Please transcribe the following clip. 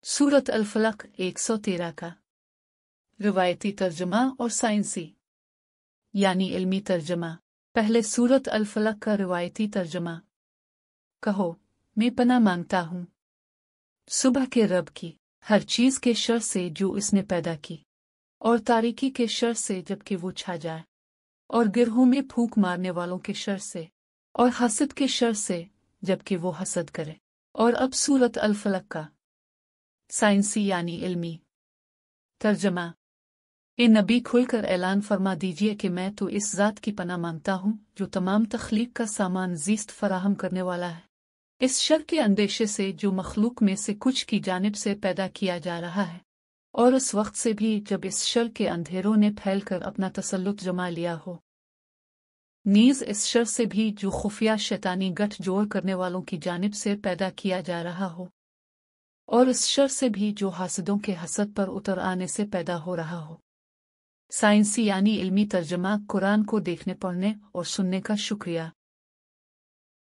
सूरत अल-फलक 113 का रिवायती तर्जुमा और साइंसी यानी इल्मी तर्जुमा। पहले सूरत अल-फलक का रिवायती तर्जुमा। कहो, मैं पनाह मांगता हूँ सुबह के रब की, हर चीज़ के शर से जो इसने पैदा की, और तारीकी के शर से जबकि वो छा जाए, और गिरहों में फूंक मारने वालों के शर से, और हसद के शर से जबकि वो हसद करे। और अब सूरत अल-फलक का साइंसी यानी इल्मी तर्जमा। ए नबी, खुलकर ऐलान फरमा दीजिए कि मैं तो इस ज़ात की पनाह मांगता हूँ जो तमाम तख्लीक का सामान ज़ीस्त फराहम करने वाला है, इस शर के अंदेशे से जो मखलूक में से कुछ की जानिब से पैदा किया जा रहा है, और उस वक्त से भी जब इस शर के अंधेरों ने फैलकर अपना तसल्लुत जमा लिया हो, नीज़ इस शर से भी जो खुफिया शैतानी गठजोड़ करने वालों की जानिब से पैदा किया जा रहा हो, और इस शर से भी जो हासिदों के हसद पर उतर आने से पैदा हो रहा हो। साइंसी यानी इल्मी तर्जमा। कुरान को देखने, पढ़ने और सुनने का शुक्रिया।